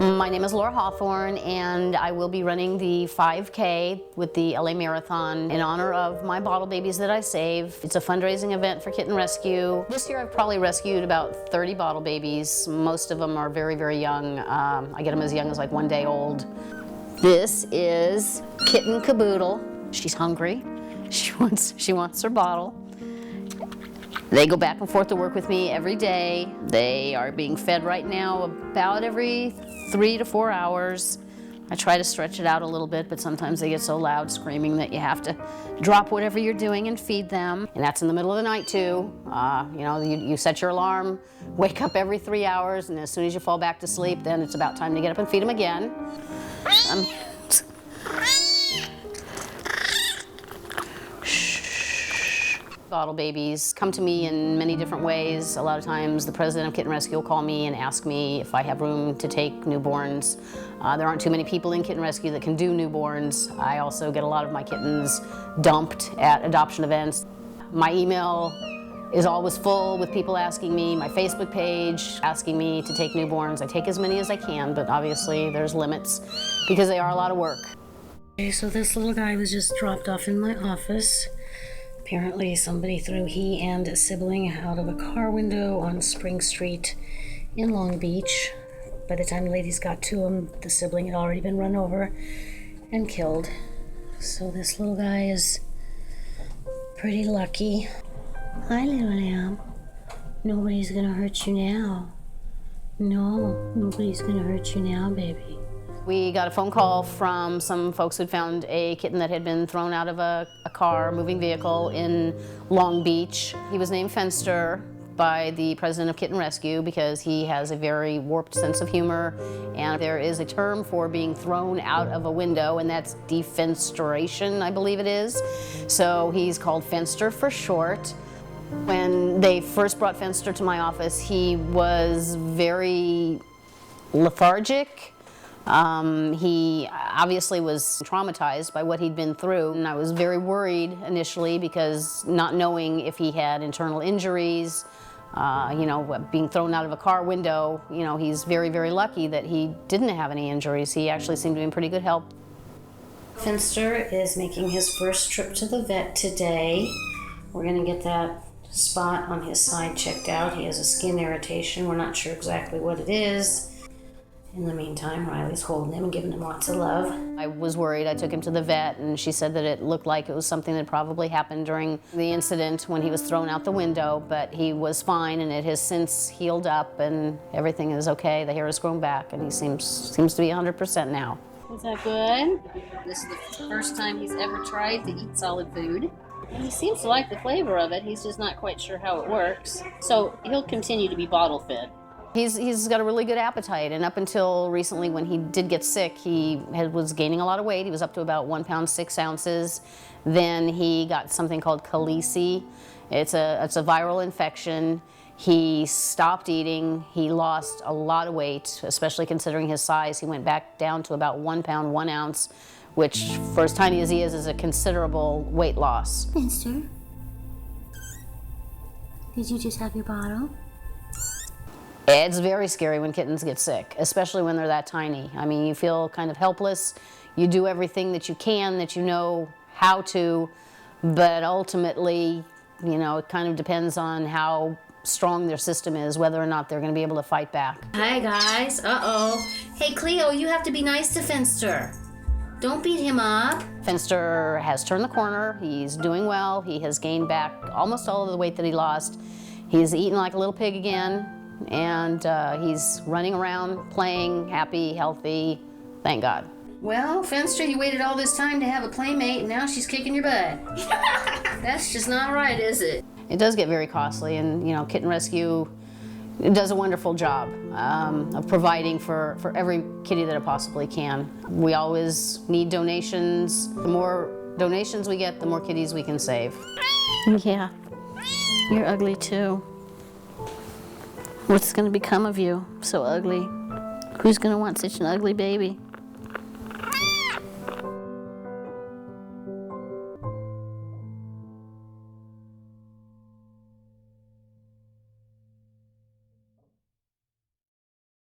My name is Laura Hawthorne, and I will be running the 5K with the LA Marathon in honor of my bottle babies that I save. It's a fundraising event for Kitten Rescue. This year I've probably rescued about 30 bottle babies. Most of them are very, very young. I get them as young as like 1 day old. This is Kitten Caboodle. She's hungry. She wants her bottle. They go back and forth to work with me every day. They are being fed right now about every 3 to 4 hours. I try to stretch it out a little bit, but sometimes they get so loud screaming that you have to drop whatever you're doing and feed them. And that's in the middle of the night too. You set your alarm, wake up every 3 hours, and as soon as you fall back to sleep, then it's about time to get up and feed them again. Bottle babies come to me in many different ways. A lot of times the president of Kitten Rescue will call me and ask me if I have room to take newborns. There aren't too many people in Kitten Rescue that can do newborns. I also get a lot of my kittens dumped at adoption events. My email is always full with people asking me, my Facebook page asking me to take newborns. I take as many as I can, but obviously there's limits because they are a lot of work. Okay, so this little guy was just dropped off in my office. Apparently somebody threw he and a sibling out of a car window on Spring Street in Long Beach. By the time the ladies got to him, the sibling had already been run over and killed. So this little guy is pretty lucky. Hi, little lamb. Nobody's gonna hurt you now. No, nobody's gonna hurt you now, baby. We got a phone call from some folks who'd found a kitten that had been thrown out of a car, moving vehicle in Long Beach. He was named Fenster by the president of Kitten Rescue because he has a very warped sense of humor, and there is a term for being thrown out of a window, and that's defenestration, I believe it is. So he's called Fenster for short. When they first brought Fenster to my office, he was very lethargic. He obviously was traumatized by what he'd been through, and I was very worried initially because not knowing if he had internal injuries, being thrown out of a car window, he's very, very lucky that he didn't have any injuries. He actually seemed to be in pretty good health. Fenster is making his first trip to the vet today. We're going to get that spot on his side checked out. He has a skin irritation. We're not sure exactly what it is. In the meantime, Riley's holding him and giving him lots of love. I was worried. I took him to the vet, and she said that it looked like it was something that probably happened during the incident when he was thrown out the window, but he was fine, and it has since healed up, and everything is okay. The hair has grown back, and he seems to be 100% now. Is that good? This is the first time he's ever tried to eat solid food. And he seems to like the flavor of it. He's just not quite sure how it works. So he'll continue to be bottle fed. He's got a really good appetite, and up until recently when he did get sick, he was gaining a lot of weight. He was up to about 1 pound 6 ounces. Then he got something called calici. It's a viral infection. He stopped eating. He lost a lot of weight, especially considering his size. He went back down to about 1 pound 1 ounce, which for as tiny as he is a considerable weight loss. Fenster, did you just have your bottle? It's very scary when kittens get sick, especially when they're that tiny. I mean, you feel kind of helpless. You do everything that you can, that you know how to, but ultimately, it kind of depends on how strong their system is, whether or not they're going to be able to fight back. Hi, guys. Uh-oh. Hey, Cleo, you have to be nice to Fenster. Don't beat him up. Fenster has turned the corner. He's doing well. He has gained back almost all of the weight that he lost. He's eating like a little pig again. And he's running around, playing, happy, healthy, thank God. Well, Fenster, you waited all this time to have a playmate, and now she's kicking your butt. That's just not right, is it? It does get very costly, and Kitten Rescue does a wonderful job of providing for every kitty that it possibly can. We always need donations. The more donations we get, the more kitties we can save. Yeah, you're ugly too. What's going to become of you? So ugly. Who's going to want such an ugly baby?